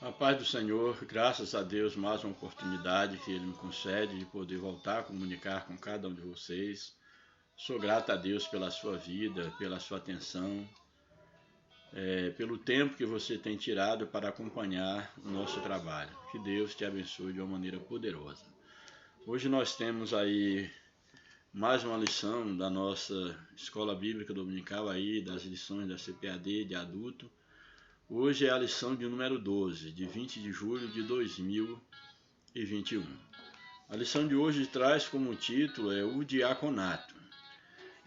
A paz do Senhor, graças a Deus, mais uma oportunidade que Ele me concede de poder voltar a comunicar com cada um de vocês. Sou grato a Deus pela sua vida, pela sua atenção, pelo tempo que você tem tirado para acompanhar o nosso trabalho. Que Deus te abençoe de uma maneira poderosa. Hoje nós temos aí mais uma lição da nossa Escola Bíblica Dominical aí, das lições da CPAD de adulto. Hoje é a lição de número 12, de 20 de julho de 2021. A lição de hoje traz como título o diaconato.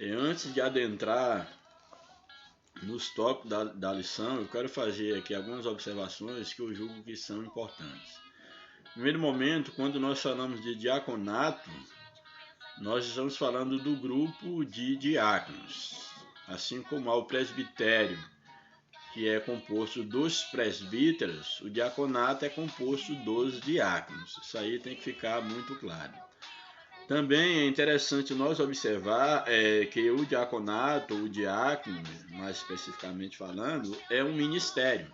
Antes de adentrar nos tópicos da lição, eu quero fazer aqui algumas observações que eu julgo que são importantes. No primeiro momento, quando nós falamos de diaconato, nós estamos falando do grupo de diáconos, assim como há o presbitério, que é composto dos presbíteros, o diaconato é composto dos diáconos. Isso aí tem que ficar muito claro. Também é interessante nós observar que o diaconato, ou o diácono, mais especificamente falando, é um ministério.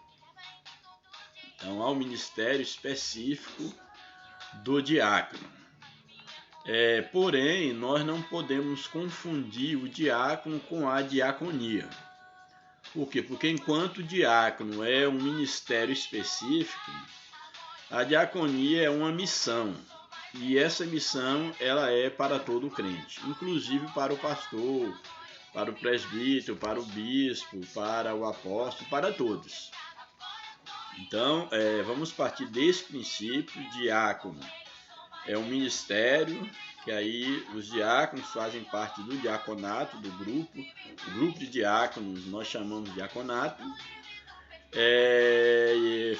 Então há um ministério específico do diácono. Porém, nós não podemos confundir o diácono com a diaconia. Por quê? Porque enquanto o diácono é um ministério específico, a diaconia é uma missão. E essa missão ela é para todo crente, inclusive para o pastor, para o presbítero, para o bispo, para o apóstolo, para todos. Então, vamos partir desse princípio. Diácono é um ministério, que aí os diáconos fazem parte do diaconato, do grupo. O grupo de diáconos nós chamamos de diaconato.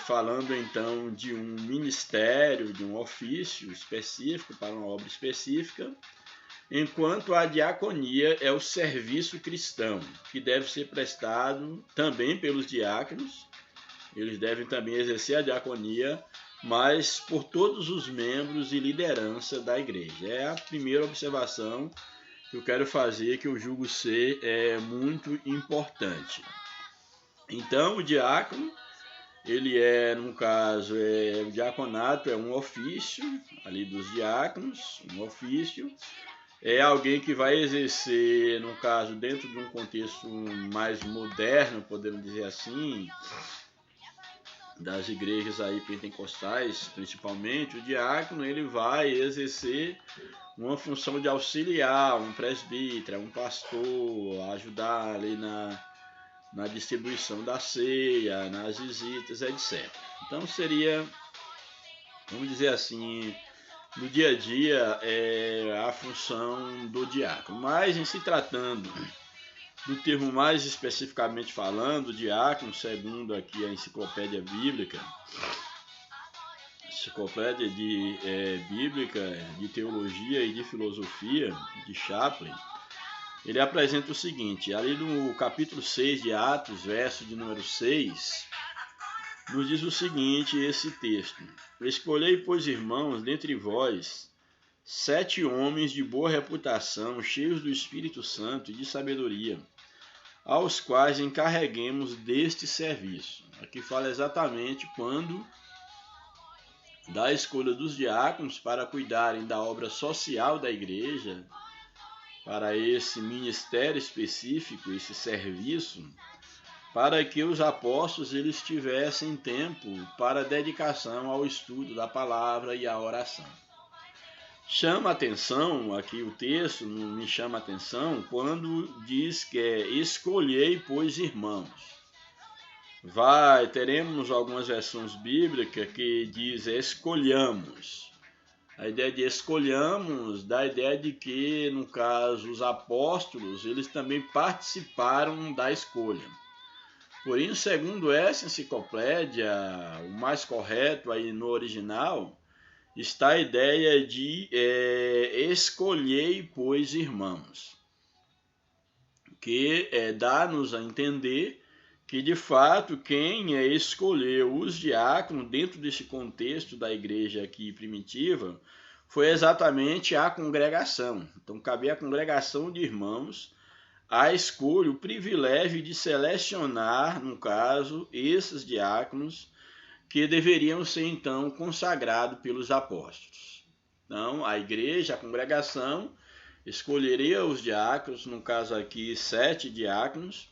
Falando então de um ministério, de um ofício específico para uma obra específica, enquanto a diaconia é o serviço cristão, que deve ser prestado também pelos diáconos. Eles devem também exercer a diaconia, mas por todos os membros e liderança da igreja. É a primeira observação que eu quero fazer, que eu julgo ser muito importante. Então, o diácono, ele no caso, o diaconato é um ofício ali dos diáconos, um ofício. É alguém que vai exercer, no caso, dentro de um contexto mais moderno, podemos dizer assim, das igrejas aí pentecostais, principalmente, o diácono ele vai exercer uma função de auxiliar um presbítero, um pastor, ajudar ali na distribuição da ceia, nas visitas, etc. Então seria, vamos dizer assim, no dia a dia a função do diácono. Mas em se tratando do termo mais especificamente falando, diácono, segundo aqui a enciclopédia bíblica, enciclopédia bíblica de teologia e de filosofia de Chaplin, ele apresenta o seguinte: ali no capítulo 6 de Atos, verso de número 6, nos diz o seguinte, esse texto: escolhei, pois, irmãos, dentre vós 7 homens de boa reputação, cheios do Espírito Santo e de sabedoria, aos quais encarreguemos deste serviço. Aqui fala exatamente quando da escolha dos diáconos para cuidarem da obra social da igreja, para esse ministério específico, esse serviço, para que os apóstolos eles tivessem tempo para dedicação ao estudo da palavra e à oração. Chama atenção, aqui o texto me chama atenção, quando diz que escolhei, pois, irmãos. Teremos algumas versões bíblicas que diz escolhamos. A ideia de escolhamos dá a ideia de que, no caso, os apóstolos, eles também participaram da escolha. Porém, segundo essa enciclopédia, o mais correto aí no original, está a ideia de escolhei, pois, irmãos, que dá-nos a entender que, de fato, quem escolheu os diáconos dentro desse contexto da igreja aqui primitiva foi exatamente a congregação. Então, cabia à congregação de irmãos a escolha, o privilégio de selecionar, no caso, esses diáconos que deveriam ser então consagrados pelos apóstolos. Então, a igreja, a congregação, escolheria os diáconos, no caso aqui 7 diáconos,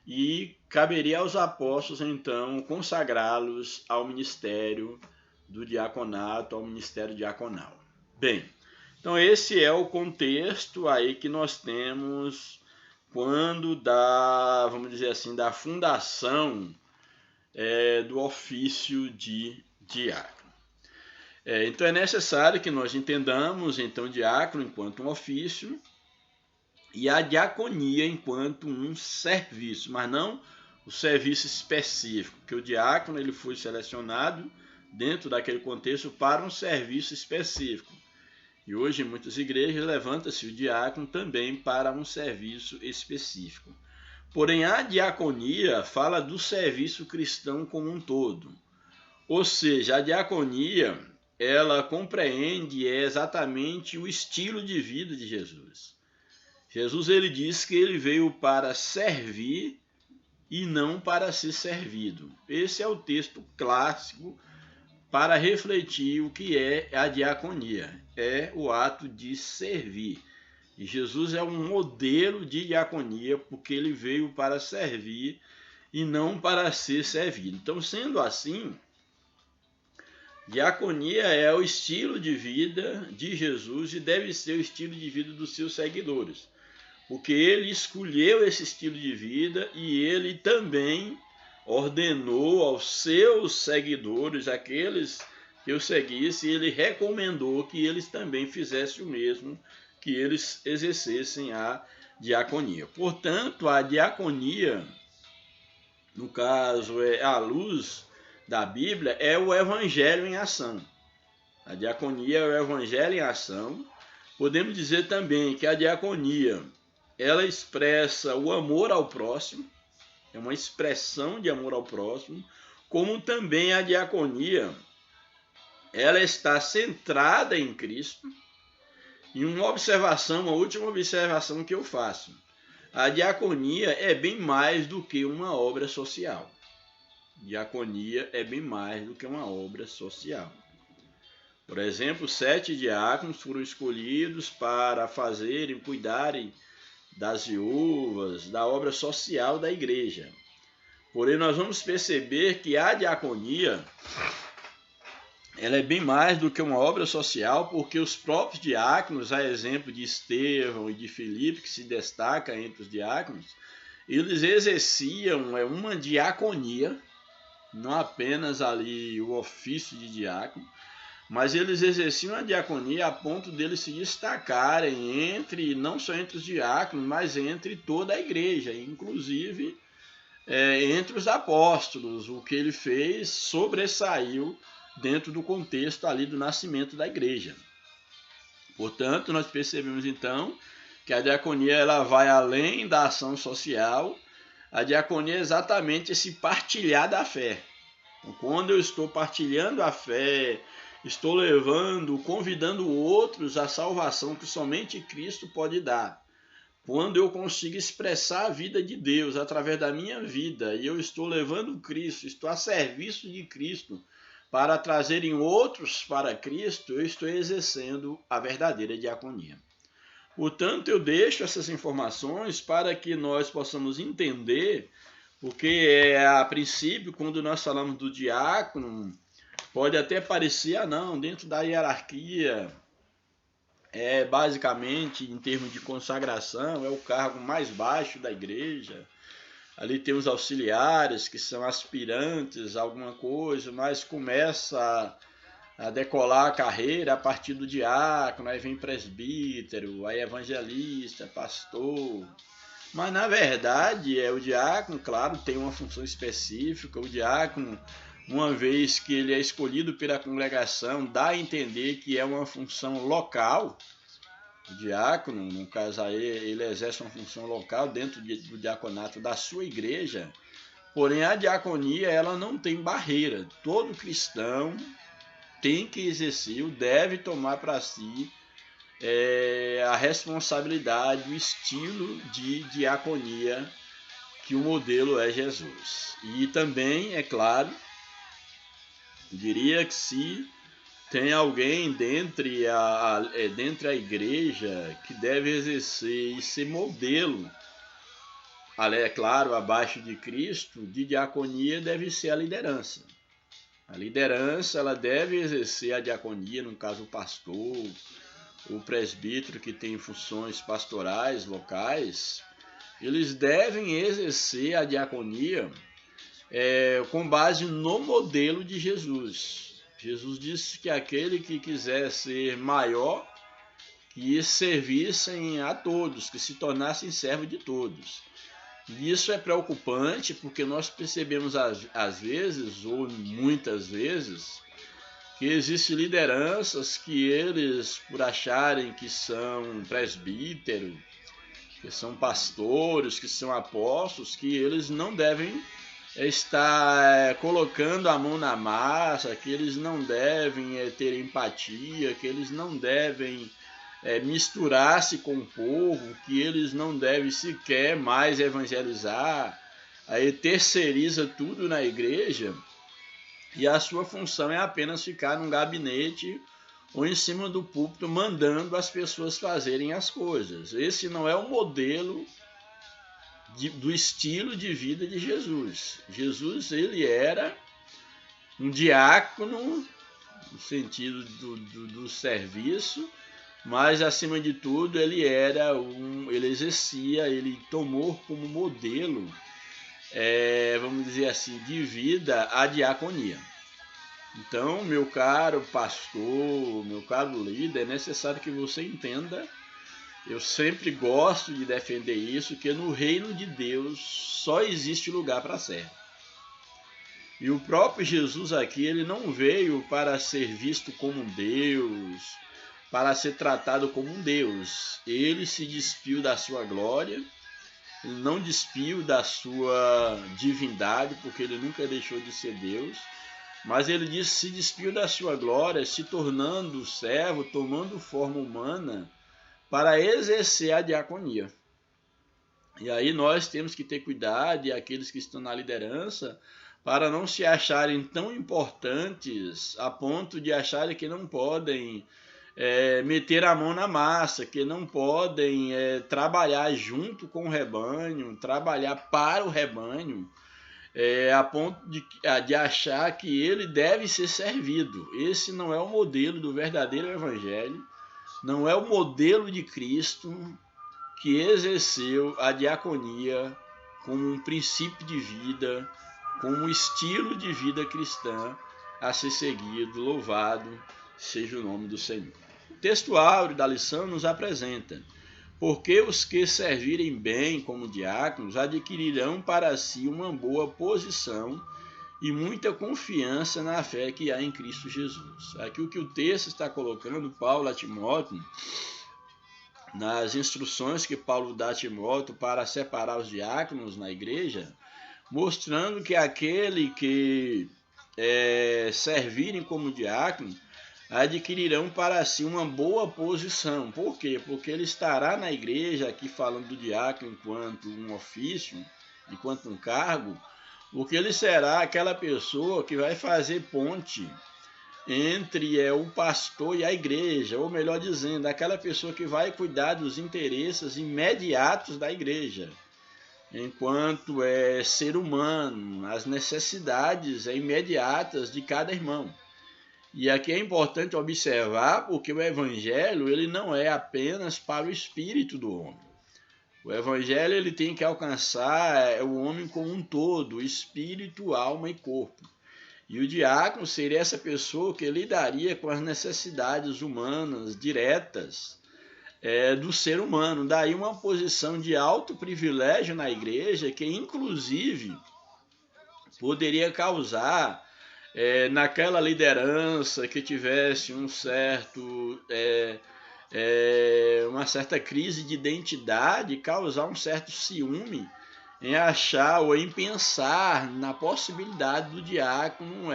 e caberia aos apóstolos então consagrá-los ao ministério do diaconato, ao ministério diaconal. Bem, então esse é o contexto aí que nós temos quando vamos dizer assim, da fundação do ofício de diácono. Então é necessário que nós entendamos então diácono enquanto um ofício e a diaconia enquanto um serviço, mas não o serviço específico, que o diácono ele foi selecionado dentro daquele contexto para um serviço específico. E hoje em muitas igrejas levanta-se o diácono também para um serviço específico. Porém, a diaconia fala do serviço cristão como um todo. Ou seja, a diaconia, ela compreende exatamente o estilo de vida de Jesus. Jesus ele diz que ele veio para servir e não para ser servido. Esse é o texto clássico para refletir o que é a diaconia. É o ato de servir. E Jesus é um modelo de diaconia porque ele veio para servir e não para ser servido. Então, sendo assim, diaconia é o estilo de vida de Jesus e deve ser o estilo de vida dos seus seguidores. Porque ele escolheu esse estilo de vida e ele também ordenou aos seus seguidores, aqueles que o seguissem, ele recomendou que eles também fizessem o mesmo, que eles exercessem a diaconia. Portanto, a diaconia, no caso, à luz da Bíblia, é o evangelho em ação. A diaconia é o evangelho em ação. Podemos dizer também que a diaconia, ela expressa o amor ao próximo, é uma expressão de amor ao próximo, como também a diaconia, ela está centrada em Cristo. E uma última observação que eu faço, a diaconia é bem mais do que uma obra social. Diaconia é bem mais do que uma obra social. Por exemplo, 7 diáconos foram escolhidos para fazerem, cuidarem das viúvas, da obra social da igreja. Porém, nós vamos perceber que a diaconia, ela é bem mais do que uma obra social, porque os próprios diáconos, a exemplo de Estevão e de Filipe, que se destaca entre os diáconos, eles exerciam uma diaconia, não apenas ali o ofício de diácono, mas eles exerciam a diaconia a ponto deles se destacarem não só entre os diáconos, mas entre toda a igreja, inclusive entre os apóstolos. O que ele fez sobressaiu dentro do contexto ali do nascimento da igreja. Portanto, nós percebemos então que a diaconia ela vai além da ação social. A diaconia é exatamente esse partilhar da fé. Então, quando eu estou partilhando a fé, estou convidando outros à salvação que somente Cristo pode dar. Quando eu consigo expressar a vida de Deus através da minha vida e eu estou levando Cristo, estou a serviço de Cristo para trazerem outros para Cristo, eu estou exercendo a verdadeira diaconia. Portanto, eu deixo essas informações para que nós possamos entender, porque a princípio, quando nós falamos do diácono, pode até parecer, dentro da hierarquia, basicamente, em termos de consagração, é o cargo mais baixo da igreja. Ali tem os auxiliares, que são aspirantes a alguma coisa, mas começa a decolar a carreira a partir do diácono, aí vem presbítero, aí evangelista, pastor. Mas, na verdade, o diácono, claro, tem uma função específica. O diácono, uma vez que ele é escolhido pela congregação, dá a entender que é uma função local. O diácono, no caso aí, ele exerce uma função local dentro do diaconato da sua igreja. Porém, a diaconia ela não tem barreira. Todo cristão tem que exercer, deve tomar para si a responsabilidade, o estilo de diaconia, que o modelo é Jesus. E também, é claro, Diria que se tem alguém dentre a igreja que deve exercer e ser modelo, é claro, abaixo de Cristo, de diaconia, deve ser a liderança. A liderança, ela deve exercer a diaconia, no caso o pastor, o presbítero que tem funções pastorais locais, eles devem exercer a diaconia com base no modelo de Jesus. Jesus disse que aquele que quiser ser maior, que servissem a todos, que se tornassem servo de todos. E isso é preocupante porque nós percebemos às vezes, ou muitas vezes, que existem lideranças que eles, por acharem que são presbíteros, que são pastores, que são apóstolos, que eles não devem estar colocando a mão na massa, que eles não devem ter empatia, que eles não devem misturar-se com o povo, que eles não devem sequer mais evangelizar, aí terceiriza tudo na igreja e a sua função é apenas ficar num gabinete ou em cima do púlpito mandando as pessoas fazerem as coisas. Esse não é o modelo do estilo de vida de Jesus. Jesus, ele era um diácono no sentido do serviço, mas acima de tudo ele exercia, ele tomou como modelo, vamos dizer assim, de vida a diaconia. Então, meu caro pastor, meu caro líder, é necessário que você entenda, eu sempre gosto de defender isso, que no reino de Deus só existe lugar para servo. E o próprio Jesus aqui, ele não veio para ser visto como um Deus, para ser tratado como um Deus. Ele se despiu da sua glória, ele não despiu da sua divindade, porque ele nunca deixou de ser Deus, mas ele se despiu da sua glória, se tornando servo, tomando forma humana, para exercer a diaconia. E aí nós temos que ter cuidado, e aqueles que estão na liderança, para não se acharem tão importantes a ponto de acharem que não podem meter a mão na massa, que não podem trabalhar junto com o rebanho, trabalhar para o rebanho, a ponto de achar que ele deve ser servido. Esse não é o modelo do verdadeiro evangelho, não é o modelo de Cristo, que exerceu a diaconia como um princípio de vida, como um estilo de vida cristã a ser seguido. Louvado seja o nome do Senhor. O texto áureo da lição nos apresenta: porque os que servirem bem como diáconos adquirirão para si uma boa posição e muita confiança na fé que há em Cristo Jesus. Aqui o que o texto está colocando, Paulo a Timóteo, nas instruções que Paulo dá a Timóteo para separar os diáconos na igreja, mostrando que aquele que servirem como diácono adquirirão para si uma boa posição. Por quê? Porque ele estará na igreja, aqui falando do diácono enquanto um ofício, enquanto um cargo, porque ele será aquela pessoa que vai fazer ponte entre o pastor e a igreja, ou melhor dizendo, aquela pessoa que vai cuidar dos interesses imediatos da igreja, enquanto ser humano, as necessidades imediatas de cada irmão. E aqui é importante observar, porque o evangelho ele não é apenas para o espírito do homem. O evangelho ele tem que alcançar o homem como um todo, espírito, alma e corpo. E o diácono seria essa pessoa que lidaria com as necessidades humanas diretas do ser humano. Daí uma posição de alto privilégio na igreja que, inclusive, poderia causar naquela liderança que tivesse uma certa crise de identidade, causar um certo ciúme em achar ou em pensar na possibilidade do diácono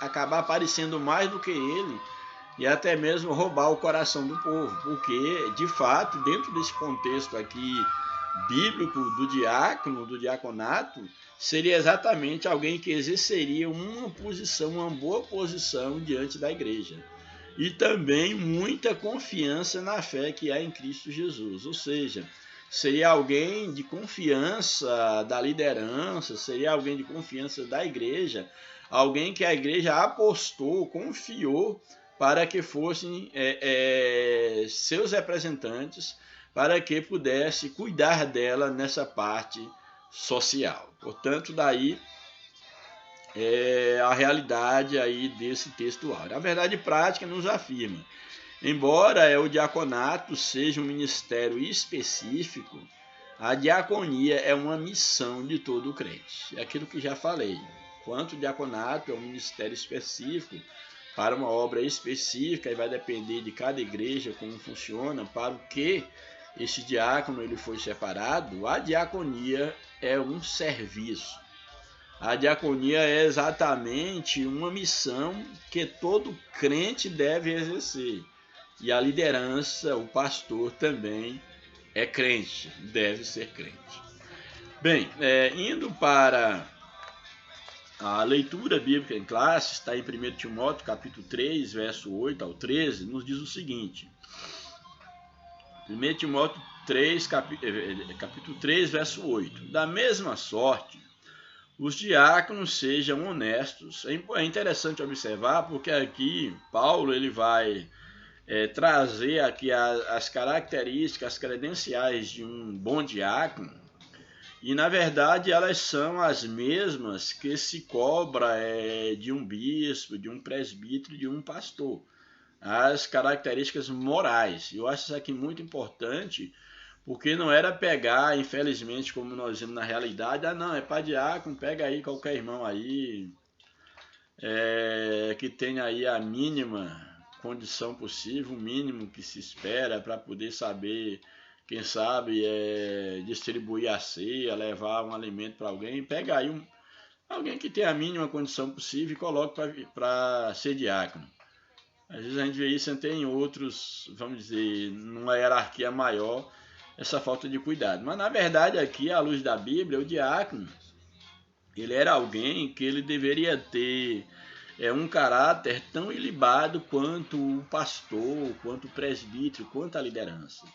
acabar aparecendo mais do que ele e até mesmo roubar o coração do povo, porque, de fato, dentro desse contexto aqui bíblico do diácono, do diaconato, seria exatamente alguém que exerceria uma boa posição diante da igreja. E também muita confiança na fé que há em Cristo Jesus. Ou seja, seria alguém de confiança da liderança, seria alguém de confiança da igreja, alguém que a igreja apostou, confiou para que fossem seus representantes, para que pudesse cuidar dela nessa parte social. Portanto, daí a realidade aí desse textuário. A verdade prática nos afirma, embora o diaconato seja um ministério específico, a diaconia é uma missão de todo crente. É aquilo que já falei. Enquanto o diaconato é um ministério específico, para uma obra específica, e vai depender de cada igreja como funciona, para o que esse diácono ele foi separado, a diaconia é um serviço. A diaconia é exatamente uma missão que todo crente deve exercer. E a liderança, o pastor também é crente, deve ser crente. Bem, indo para a leitura bíblica em classe, está em 1 Timóteo, capítulo 3, verso 8 ao 13, nos diz o seguinte. 1 Timóteo 3, capítulo 3, verso 8. Da mesma sorte, os diáconos sejam honestos. É interessante observar, porque aqui Paulo ele vai trazer aqui as características, as credenciais de um bom diácono, e na verdade elas são as mesmas que se cobra de um bispo, de um presbítero, de um pastor. As características morais. Eu acho isso aqui muito importante, porque não era pegar, infelizmente, como nós vemos na realidade, não, é para diácono, pega aí qualquer irmão aí, que tenha aí a mínima condição possível, o mínimo que se espera para poder saber, quem sabe, distribuir a ceia, levar um alimento para alguém. Pega aí alguém que tenha a mínima condição possível e coloque para ser diácono. Às vezes a gente vê isso até em outros, vamos dizer, numa hierarquia maior, essa falta de cuidado. Mas na verdade aqui, à luz da Bíblia, o diácono, ele era alguém que ele deveria ter um caráter tão ilibado quanto o pastor, quanto o presbítero, quanto a liderança.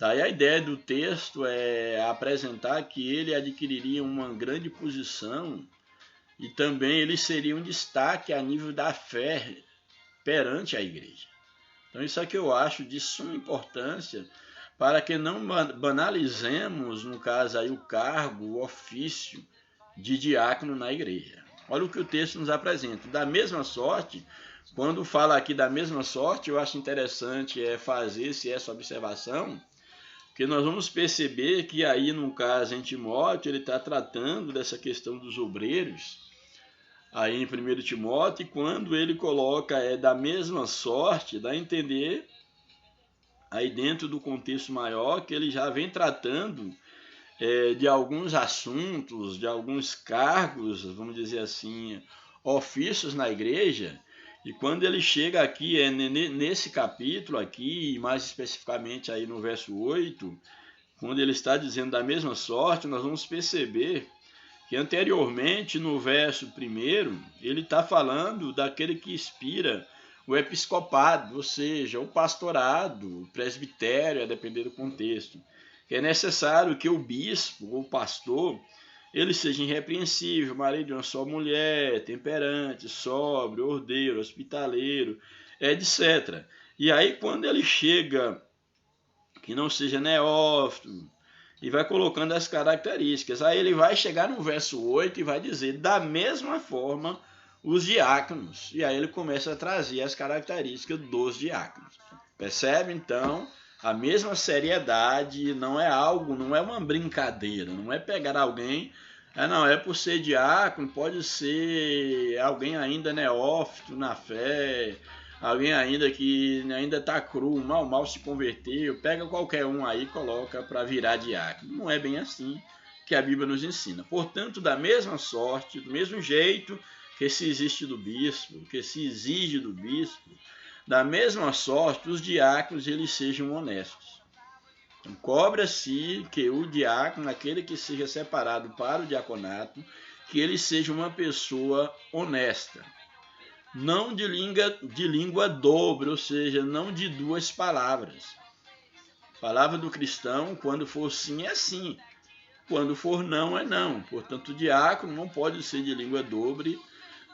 Daí a ideia do texto é apresentar que ele adquiriria uma grande posição e também ele seria um destaque a nível da fé perante a igreja. Então isso aqui eu acho de suma importância para que não banalizemos, no caso aí, o cargo, o ofício de diácono na igreja. Olha o que o texto nos apresenta. Da mesma sorte, quando fala aqui da mesma sorte, eu acho interessante fazer essa observação, porque nós vamos perceber que aí, no caso, em Timóteo, ele está tratando dessa questão dos obreiros, aí em 1 Timóteo, e quando ele coloca da mesma sorte, dá a entender, aí dentro do contexto maior, que ele já vem tratando de alguns assuntos, de alguns cargos, vamos dizer assim, ofícios na igreja, e quando ele chega aqui, nesse capítulo aqui, mais especificamente aí no verso 8, quando ele está dizendo da mesma sorte, nós vamos perceber que anteriormente, no verso 1, ele está falando daquele que inspira o episcopado, ou seja, o pastorado, o presbitério, a depender do contexto. Que é necessário que o bispo ou pastor ele seja irrepreensível, marido de uma só mulher, temperante, sóbrio, ordeiro, hospitaleiro, etc. E aí quando ele chega, que não seja neófito, e vai colocando as características. Aí ele vai chegar no verso 8 e vai dizer, da mesma forma, os diáconos. E aí ele começa a trazer as características dos diáconos. Percebe, então, a mesma seriedade, não é algo, não é uma brincadeira, não é pegar alguém, não, é por ser diácono, pode ser alguém ainda neófito na fé, alguém ainda que ainda está cru, mal se converteu, pega qualquer um aí e coloca para virar diácono. Não é bem assim que a Bíblia nos ensina. Portanto, da mesma sorte, do mesmo jeito que se existe do bispo, que se exige do bispo, da mesma sorte, os diáconos eles sejam honestos. Então, cobra-se que o diácono, aquele que seja separado para o diaconato, que ele seja uma pessoa honesta, não de língua dobre, ou seja, não de duas palavras. A palavra do cristão, quando for sim, é sim, quando for não, é não. Portanto, o diácono não pode ser de língua dobre,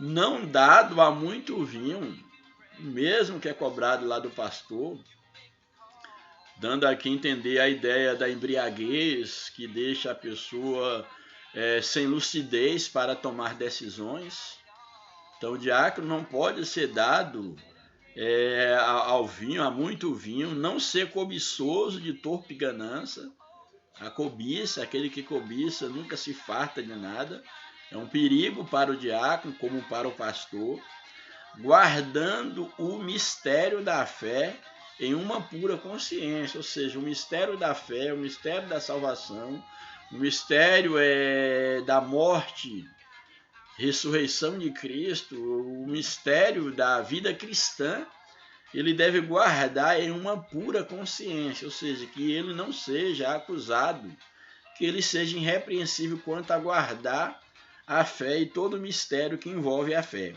não dado a muito vinho, mesmo que é cobrado lá do pastor, dando aqui a entender a ideia da embriaguez, que deixa a pessoa sem lucidez para tomar decisões. Então, o diácono não pode ser dado ao vinho, a muito vinho, não ser cobiçoso de torpe ganância. A cobiça, aquele que cobiça nunca se farta de nada, é um perigo para o diácono como para o pastor, guardando o mistério da fé em uma pura consciência, ou seja, o mistério da fé, o mistério da salvação, o mistério da morte, ressurreição de Cristo, o mistério da vida cristã, ele deve guardar em uma pura consciência, ou seja, que ele não seja acusado, que ele seja irrepreensível quanto a guardar a fé e todo o mistério que envolve a fé.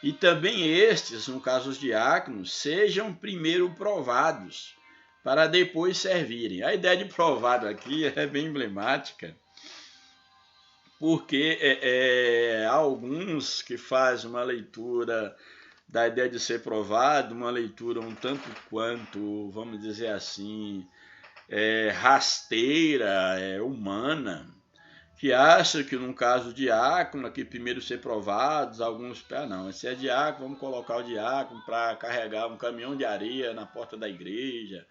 E também estes, no caso os diáconos, sejam primeiro provados, para depois servirem. A ideia de provado aqui é bem emblemática, porque há alguns que fazem uma leitura da ideia de ser provado, uma leitura um tanto quanto, vamos dizer assim, rasteira, humana, que acha que no caso diácono, aqui primeiro ser provados, alguns, não, se é diácono, vamos colocar o diácono para carregar um caminhão de areia na porta da igreja,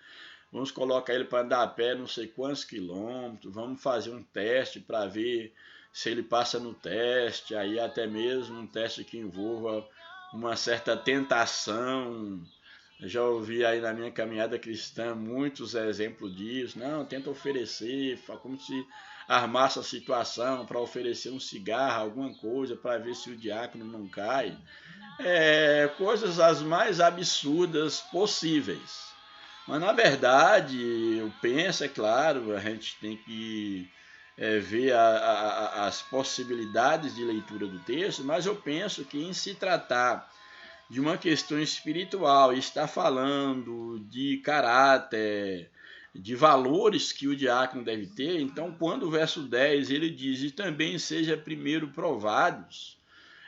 vamos colocar ele para andar a pé não sei quantos quilômetros, vamos fazer um teste para ver se ele passa no teste, aí até mesmo um teste que envolva uma certa tentação. Eu já ouvi aí na minha caminhada cristã muitos exemplos disso. Não, tenta oferecer, como se armasse a situação para oferecer um cigarro, alguma coisa, para ver se o diácono não cai. Coisas as mais absurdas possíveis. Mas, na verdade, eu penso, é claro, a gente tem que ver as possibilidades de leitura do texto, mas eu penso que em se tratar de uma questão espiritual, está falando de caráter, de valores que o diácono deve ter, então quando o verso 10 ele diz, e também seja primeiro provados,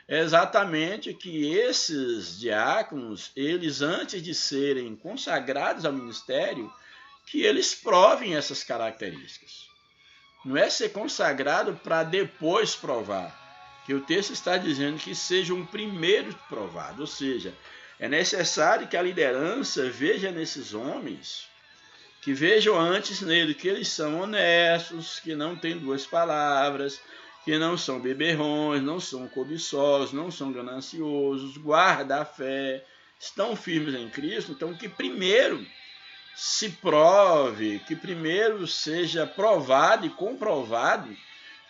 é exatamente que esses diáconos, eles antes de serem consagrados ao ministério, que eles provem essas características. Não é ser consagrado para depois provar, que o texto está dizendo que seja um primeiro provado, ou seja, é necessário que a liderança veja nesses homens, que vejam antes nele que eles são honestos, que não têm duas palavras, que não são beberrões, não são cobiçosos, não são gananciosos, guardam a fé, estão firmes em Cristo, então que primeiro se prove, que primeiro seja provado e comprovado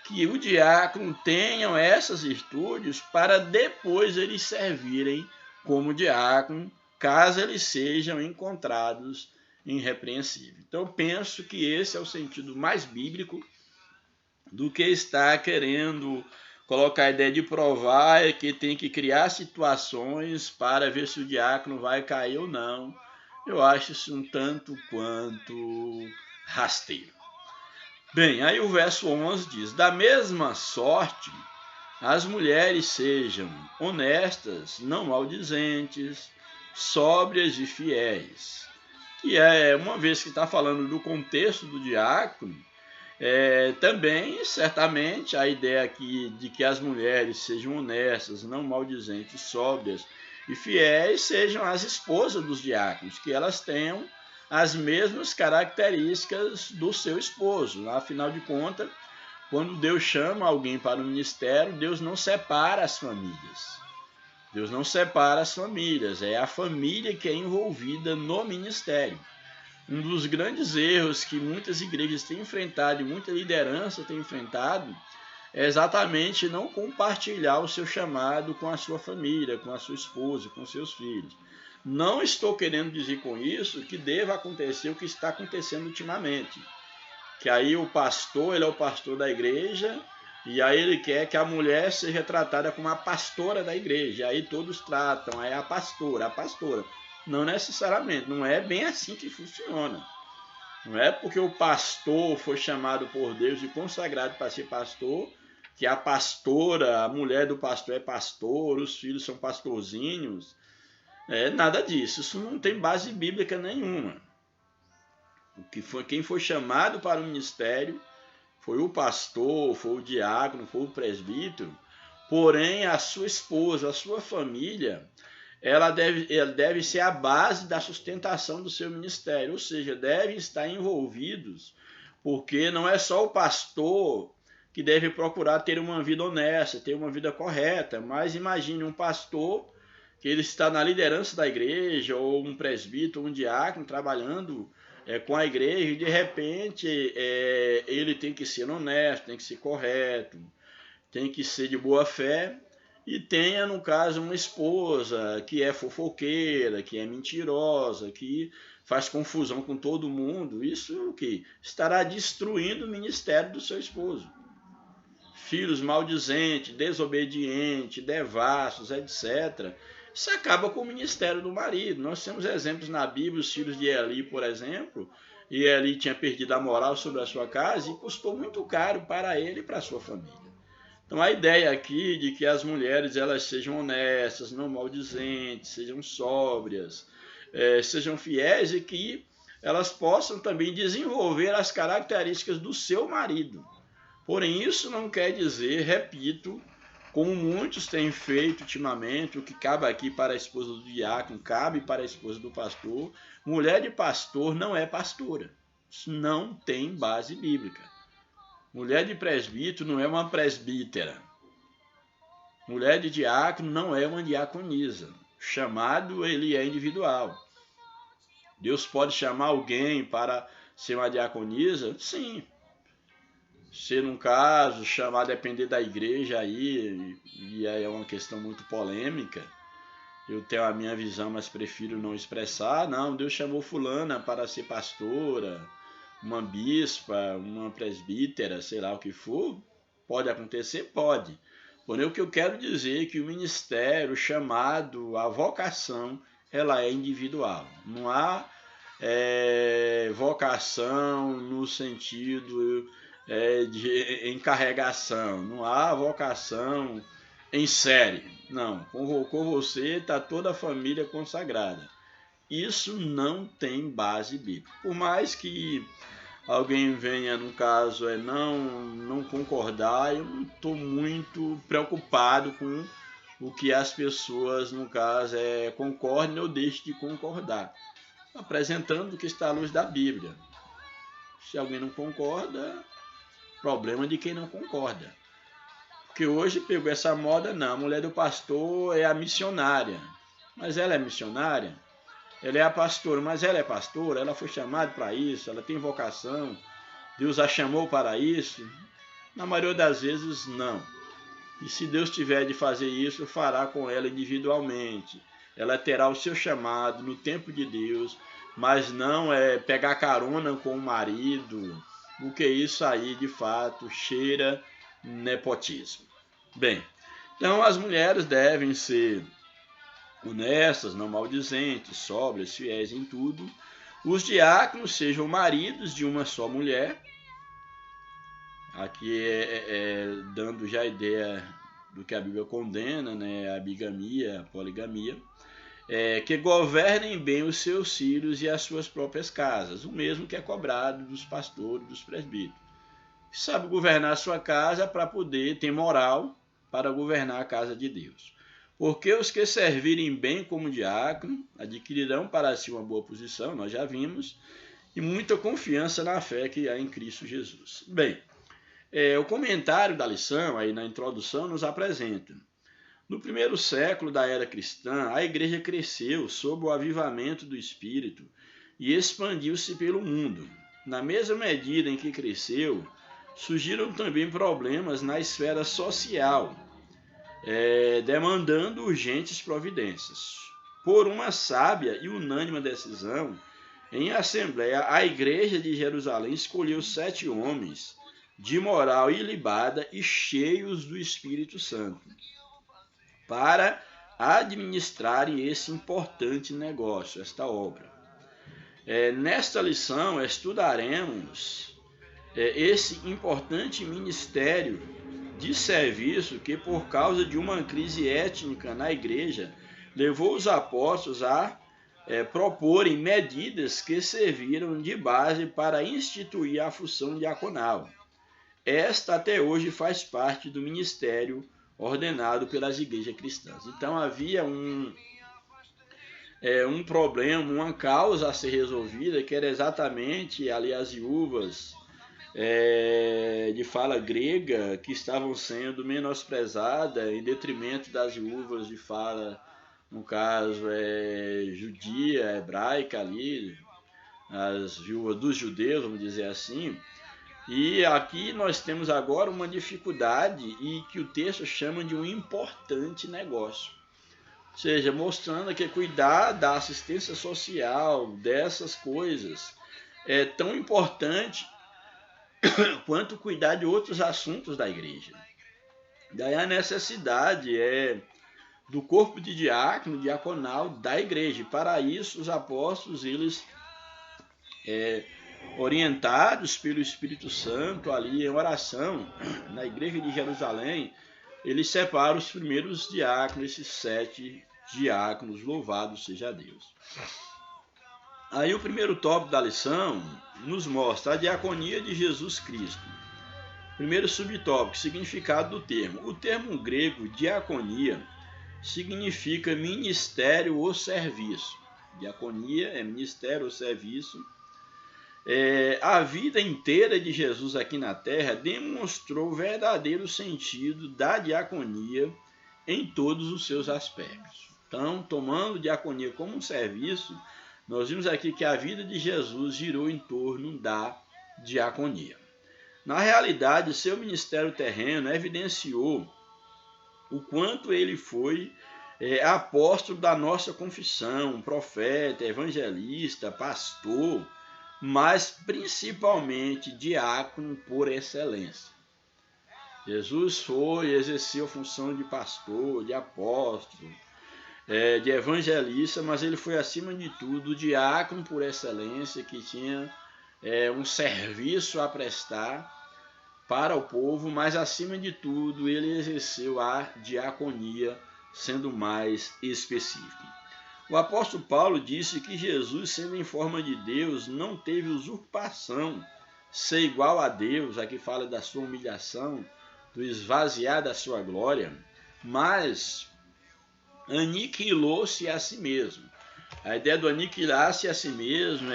que o diácono tenham essas virtudes para depois eles servirem como diácono, caso eles sejam encontrados irrepreensíveis. Então, eu penso que esse é o sentido mais bíblico do que está querendo colocar a ideia de provar, é que tem que criar situações para ver se o diácono vai cair ou não. Eu acho isso um tanto quanto rasteiro. Bem, aí o verso 11 diz, da mesma sorte, as mulheres sejam honestas, não maldizentes, sóbrias e fiéis. Que uma vez que está falando do contexto do diácono, também, certamente, a ideia aqui de que as mulheres sejam honestas, não maldizentes, sóbrias e fiéis, sejam as esposas dos diáconos, que elas tenham as mesmas características do seu esposo. Afinal de contas, quando Deus chama alguém para o ministério, Deus não separa as famílias. Deus não separa as famílias, é a família que é envolvida no ministério. Um dos grandes erros que muitas igrejas têm enfrentado e muita liderança tem enfrentado é exatamente não compartilhar o seu chamado com a sua família, com a sua esposa, com seus filhos. Não estou querendo dizer com isso que deva acontecer o que está acontecendo ultimamente. Que aí o pastor, ele é o pastor da igreja, e aí ele quer que a mulher seja tratada como a pastora da igreja. E aí todos tratam, aí a pastora, a pastora. Não necessariamente, não é bem assim que funciona. Não é porque o pastor foi chamado por Deus e consagrado para ser pastor, que a pastora, a mulher do pastor é pastor, os filhos são pastorzinhos. Nada disso, isso não tem base bíblica nenhuma. Quem foi chamado para o ministério foi o pastor, foi o diácono, foi o presbítero, porém a sua esposa, a sua família, ela deve ser a base da sustentação do seu ministério, ou seja, devem estar envolvidos, porque não é só o pastor que deve procurar ter uma vida honesta, ter uma vida correta, mas imagine um pastor que ele está na liderança da igreja, ou um presbítero, ou um diácono trabalhando com a igreja, e de repente ele tem que ser honesto, tem que ser correto, tem que ser de boa fé, e tenha, no caso, uma esposa que é fofoqueira, que é mentirosa, que faz confusão com todo mundo. Isso que estará destruindo o ministério do seu esposo. Filhos maldizentes, desobedientes, devassos, etc. Isso acaba com o ministério do marido. Nós temos exemplos na Bíblia, os filhos de Eli, por exemplo, e Eli tinha perdido a moral sobre a sua casa e custou muito caro para ele e para a sua família. Então a ideia aqui de que as mulheres elas sejam honestas, não maldizentes, sejam sóbrias, sejam fiéis e que elas possam também desenvolver as características do seu marido. Porém, isso não quer dizer, repito, como muitos têm feito ultimamente, o que cabe aqui para a esposa do diácono, cabe para a esposa do pastor. Mulher de pastor não é pastora. Isso não tem base bíblica. Mulher de presbítero não é uma presbítera. Mulher de diácono não é uma diaconisa. O chamado, ele é individual. Deus pode chamar alguém para ser uma diaconisa? Sim. Se, num caso, chamar a depender da igreja aí, e aí é uma questão muito polêmica, eu tenho a minha visão, mas prefiro não expressar. Não, Deus chamou fulana para ser pastora, uma bispa, uma presbítera, sei lá o que for. Pode acontecer? Pode. Porém, o que eu quero dizer é que o ministério, o chamado, a vocação, ela é individual. Não há vocação no sentido de encarregação, não há vocação em série. Não, com você está toda a família consagrada. Isso não tem base bíblica. Por mais que alguém venha, no caso, não concordar, eu não estou muito preocupado com o que as pessoas, no caso, concordem ou deixem de concordar. Apresentando o que está à luz da Bíblia. Se alguém não concorda, problema de quem não concorda. Porque hoje pegou essa moda, não, a mulher do pastor é a missionária. Mas ela é missionária? Ela é a pastora, mas ela é pastora? Ela foi chamada para isso? Ela tem vocação? Deus a chamou para isso? Na maioria das vezes, não. E se Deus tiver de fazer isso, fará com ela individualmente. Ela terá o seu chamado no tempo de Deus, mas não pegar carona com o marido, porque isso aí, de fato, cheira nepotismo. Bem, então as mulheres devem ser honestas, não maldizentes, sóbrias, fiéis em tudo. Os diáconos sejam maridos de uma só mulher. Aqui dando já a ideia do que a Bíblia condena, né? A bigamia, a poligamia. Que governem bem os seus filhos e as suas próprias casas, o mesmo que é cobrado dos pastores, dos presbíteros. Sabe governar a sua casa para poder ter moral para governar a casa de Deus. Porque os que servirem bem como diácono adquirirão para si uma boa posição, nós já vimos, e muita confiança na fé que há em Cristo Jesus. Bem, o comentário da lição, aí na introdução, nos apresenta. No primeiro século da era cristã, a igreja cresceu sob o avivamento do Espírito e expandiu-se pelo mundo. Na mesma medida em que cresceu, surgiram também problemas na esfera social, demandando urgentes providências. por uma sábia e unânime decisão, em assembleia, a igreja de Jerusalém escolheu 7 homens de moral ilibada e cheios do Espírito Santo para administrarem esse importante negócio, esta obra. Nesta lição, estudaremos esse importante ministério de serviço que, por causa de uma crise étnica na igreja, levou os apóstolos a proporem medidas que serviram de base para instituir a função diaconal. Esta até hoje faz parte do ministério ordenado pelas igrejas cristãs. Então havia um problema, uma causa a ser resolvida, que era exatamente ali as viúvas de fala grega que estavam sendo menosprezadas em detrimento das viúvas de fala, no caso, judia, hebraica ali, as viúvas dos judeus, vamos dizer assim. E aqui nós temos agora uma dificuldade e que o texto chama de um importante negócio. Ou seja, mostrando que cuidar da assistência social, dessas coisas, é tão importante quanto cuidar de outros assuntos da igreja. Daí a necessidade do corpo de diácono, diaconal da igreja. E para isso os apóstolos, eles orientados pelo Espírito Santo ali em oração na igreja de Jerusalém, eles separam os primeiros diáconos, esses 7 diáconos, louvado seja Deus. Aí o primeiro tópico da lição nos mostra a diaconia de Jesus Cristo. Primeiro subtópico, significado do termo. O termo grego diaconia significa ministério ou serviço. Diaconia é ministério ou serviço. A vida inteira de Jesus aqui na terra demonstrou o verdadeiro sentido da diaconia em todos os seus aspectos. Então, tomando diaconia como um serviço, nós vimos aqui que a vida de Jesus girou em torno da diaconia. Na realidade, seu ministério terreno evidenciou o quanto ele foi apóstolo da nossa confissão, profeta, evangelista, pastor, mas principalmente diácono por excelência. Jesus exerceu a função de pastor, de apóstolo, de evangelista, mas ele foi, acima de tudo, diácono por excelência, que tinha um serviço a prestar para o povo, mas, acima de tudo, ele exerceu a diaconia, sendo mais específico. O apóstolo Paulo disse que Jesus, sendo em forma de Deus, não teve usurpação, ser igual a Deus, aqui fala da sua humilhação, do esvaziar da sua glória, mas aniquilou-se a si mesmo. A ideia do aniquilar-se a si mesmo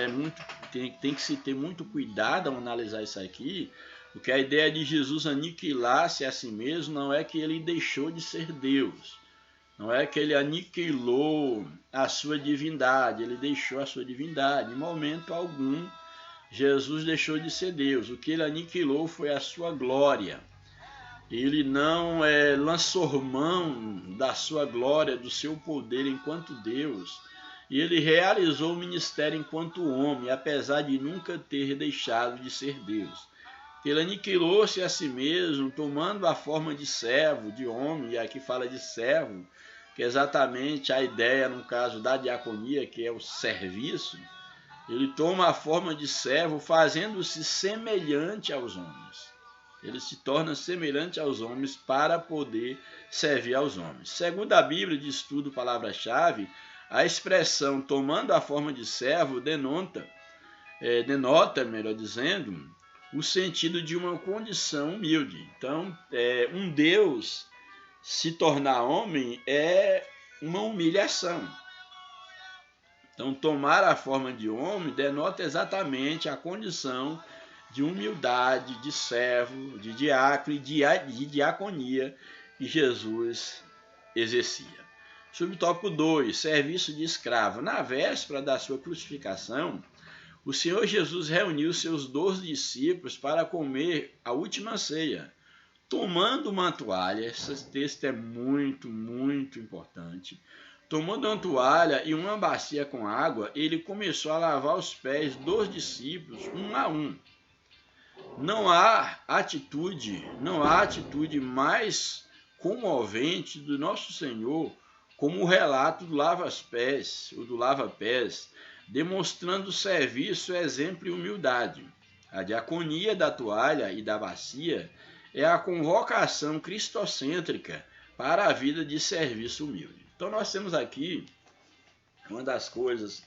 tem que se ter muito cuidado ao analisar isso aqui, porque a ideia de Jesus aniquilar-se a si mesmo não é que ele deixou de ser Deus, não é que ele aniquilou a sua divindade, ele deixou a sua divindade. Em momento algum, Jesus deixou de ser Deus. O que ele aniquilou foi a sua glória. Ele não lançou mão da sua glória, do seu poder enquanto Deus. E ele realizou o ministério enquanto homem, apesar de nunca ter deixado de ser Deus. Ele aniquilou-se a si mesmo, tomando a forma de servo, de homem, e aqui fala de servo, que é exatamente a ideia, no caso da diaconia, que é o serviço. Ele toma a forma de servo, fazendo-se semelhante aos homens. Ele se torna semelhante aos homens para poder servir aos homens. Segundo a Bíblia de Estudo Palavra-Chave, a expressão tomando a forma de servo denota, melhor dizendo, o sentido de uma condição humilde. Então, um Deus se tornar homem é uma humilhação. Então, tomar a forma de homem denota exatamente a condição de humildade, de servo, de diácono e de diaconia que Jesus exercia. Subtópico 2, serviço de escravo. Na véspera da sua crucificação, o Senhor Jesus reuniu seus 12 discípulos para comer a última ceia, tomando uma toalha. Esse texto é muito, muito importante. Tomando uma toalha e uma bacia com água, ele começou a lavar os pés dos discípulos, um a um. Não há atitude mais comovente do nosso Senhor como o relato do lava-pés, o do lava-pés, demonstrando serviço, exemplo e humildade. A diaconia da toalha e da bacia é a convocação cristocêntrica para a vida de serviço humilde. Então nós temos aqui uma das coisas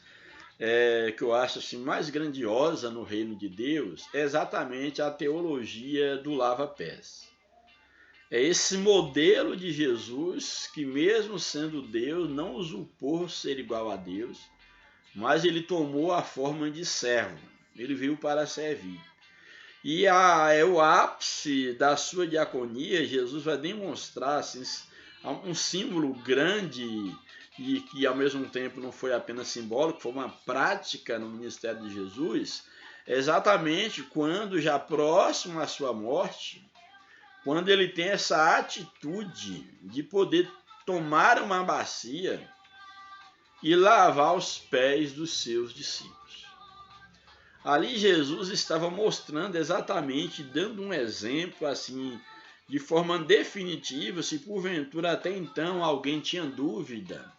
que eu acho assim, mais grandiosa no reino de Deus é exatamente a teologia do lava-pés. É esse modelo de Jesus que, mesmo sendo Deus, não usurpou ser igual a Deus, mas ele tomou a forma de servo. Ele veio para servir. E é o ápice da sua diaconia. Jesus vai demonstrar assim, um símbolo grande e que ao mesmo tempo não foi apenas simbólico, foi uma prática no ministério de Jesus, exatamente quando já próximo à sua morte, quando ele tem essa atitude de poder tomar uma bacia e lavar os pés dos seus discípulos. Ali Jesus estava mostrando exatamente, dando um exemplo assim, de forma definitiva, se porventura até então alguém tinha dúvida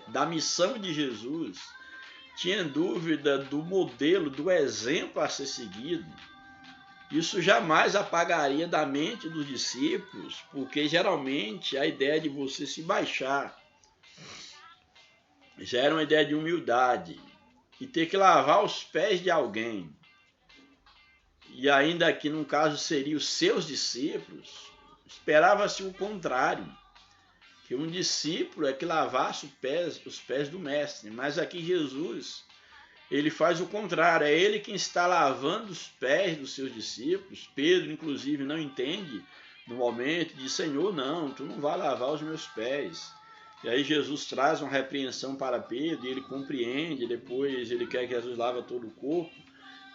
da missão de Jesus, tinha dúvida do modelo, do exemplo a ser seguido, isso jamais apagaria da mente dos discípulos, porque geralmente a ideia de você se baixar já era uma ideia de humildade, e ter que lavar os pés de alguém, e ainda que no caso seriam os seus discípulos, esperava-se o contrário, que um discípulo é que lavasse os pés do mestre, mas aqui Jesus, ele faz o contrário, é ele quem está lavando os pés dos seus discípulos. Pedro, inclusive, não entende no momento, diz, Senhor, não, tu não vai lavar os meus pés. E aí Jesus traz uma repreensão para Pedro, e ele compreende, depois ele quer que Jesus lave todo o corpo.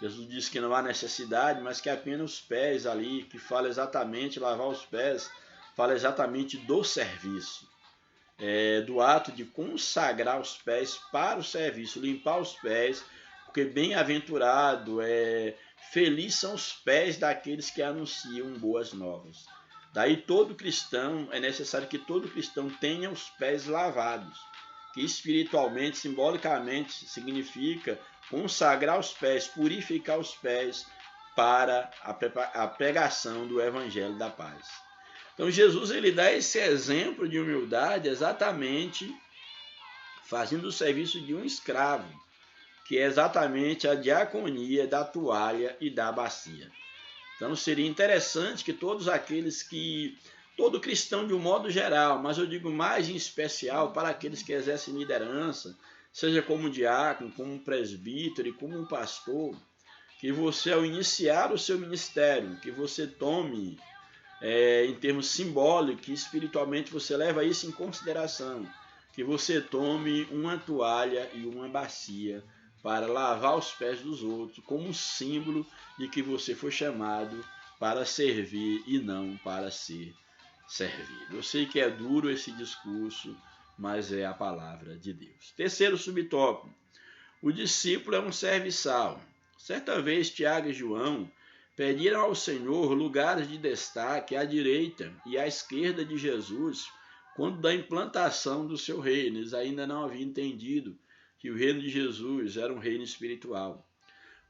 Jesus diz que não há necessidade, mas que apenas os pés ali, que fala exatamente, lavar os pés, fala exatamente do serviço, do ato de consagrar os pés para o serviço, limpar os pés, porque bem-aventurado, feliz são os pés daqueles que anunciam boas novas. Daí todo cristão, é necessário que todo cristão tenha os pés lavados, que espiritualmente, simbolicamente, significa consagrar os pés, purificar os pés para a pregação do Evangelho da Paz. Então Jesus ele dá esse exemplo de humildade exatamente fazendo o serviço de um escravo, que é exatamente a diaconia da toalha e da bacia. Então seria interessante que todo cristão de um modo geral, mas eu digo mais em especial para aqueles que exercem liderança, seja como diácono, como presbítero e como pastor, que você ao iniciar o seu ministério, que você tome em termos simbólicos, espiritualmente você leva isso em consideração, que você tome uma toalha e uma bacia para lavar os pés dos outros, como símbolo de que você foi chamado para servir e não para ser servido. Eu sei que é duro esse discurso, mas é a palavra de Deus. Terceiro subtópico, o discípulo é um serviçal. Certa vez Tiago e João pediram ao Senhor lugares de destaque à direita e à esquerda de Jesus quando da implantação do seu reino. Eles ainda não haviam entendido que o reino de Jesus era um reino espiritual.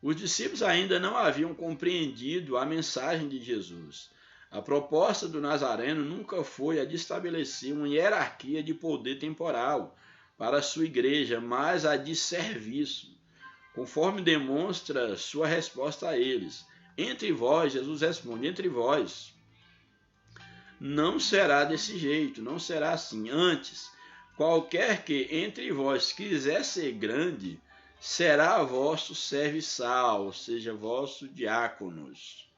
Os discípulos ainda não haviam compreendido a mensagem de Jesus. A proposta do Nazareno nunca foi a de estabelecer uma hierarquia de poder temporal para a sua igreja, mas a de serviço, conforme demonstra sua resposta a eles. Entre vós, Jesus responde, entre vós, não será desse jeito, não será assim. Antes, qualquer que entre vós quiser ser grande, será vosso serviçal, ou seja, vosso diáconos.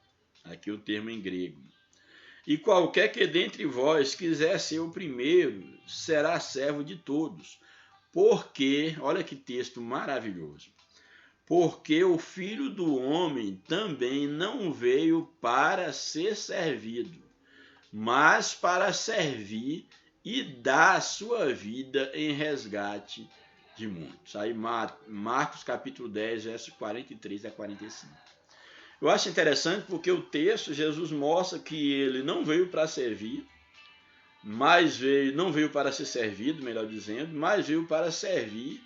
Aqui o termo em grego. E qualquer que dentre vós quiser ser o primeiro, será servo de todos. Porque, olha que texto maravilhoso. Porque o Filho do Homem também não veio para ser servido, mas para servir e dá a sua vida em resgate de muitos. Aí Marcos capítulo 10, versos 43 a 45. Eu acho interessante porque o texto, Jesus mostra que ele não veio para servir, não veio para ser servido, melhor dizendo, mas veio para servir.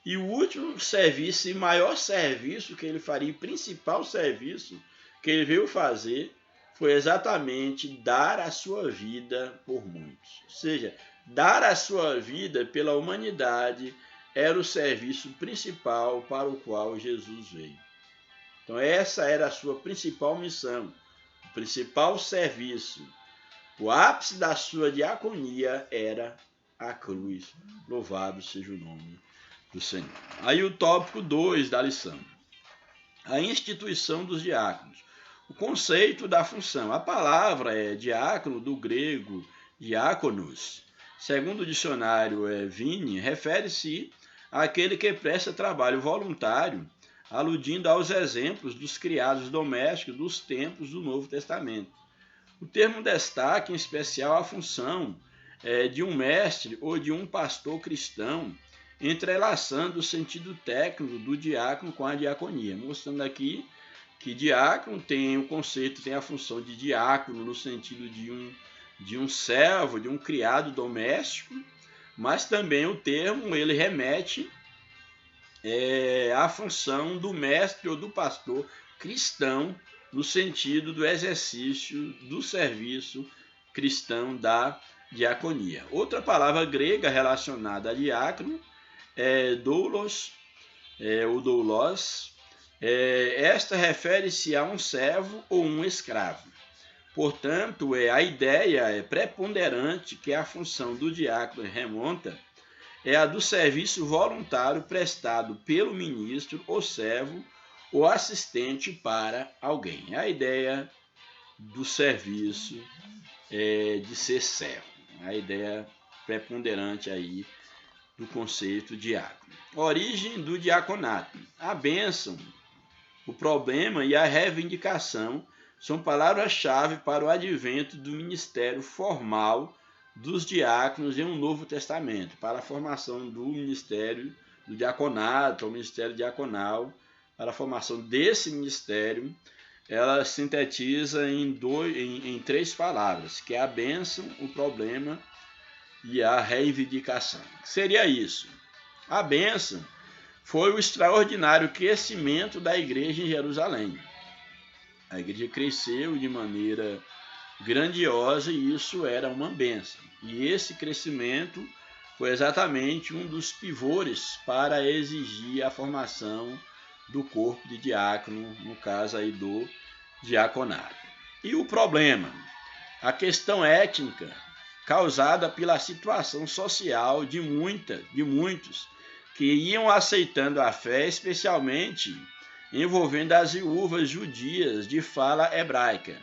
E o último serviço e maior serviço que ele faria, principal serviço que ele veio fazer, foi exatamente dar a sua vida por muitos. Ou seja, dar a sua vida pela humanidade era o serviço principal para o qual Jesus veio. Então essa era a sua principal missão, o principal serviço. O ápice da sua diaconia era a cruz. Louvado seja o nome do Senhor. Aí o tópico 2 da lição. A instituição dos diáconos. O conceito da função. A palavra é diácono, do grego diáconos. Segundo o dicionário Vini, refere-se àquele que presta trabalho voluntário, aludindo aos exemplos dos criados domésticos dos tempos do Novo Testamento. O termo destaca, em especial, a função de um mestre ou de um pastor cristão, entrelaçando o sentido técnico do diácono com a diaconia, mostrando aqui que diácono tem o conceito, tem a função de diácono no sentido de um servo, de um criado doméstico, mas também o termo ele remete à função do mestre ou do pastor cristão no sentido do exercício do serviço cristão da diaconia. Outra palavra grega relacionada a diácono é doulos, ou doulos. Esta refere-se a um servo ou um escravo. Portanto, a ideia preponderante que a função do diácono remonta é a do serviço voluntário prestado pelo ministro ou servo ou assistente para alguém. A ideia do serviço de ser servo. A ideia preponderante aí do conceito diácono. Origem do diaconato. A bênção, o problema e a reivindicação são palavras-chave para o advento do ministério formal dos diáconos em um Novo Testamento, para a formação do ministério do diaconato, o ministério diaconal. Para a formação desse ministério, ela sintetiza em 3 palavras, que é a bênção, o problema e a reivindicação. O que seria isso? A bênção foi o extraordinário crescimento da igreja em Jerusalém. A igreja cresceu de maneira grandiosa e isso era uma bênção. E esse crescimento foi exatamente um dos pivôs para exigir a formação do corpo de diácono, no caso aí do diaconato. E o problema? A questão étnica causada pela situação social de muitos que iam aceitando a fé, especialmente envolvendo as viúvas judias de fala hebraica,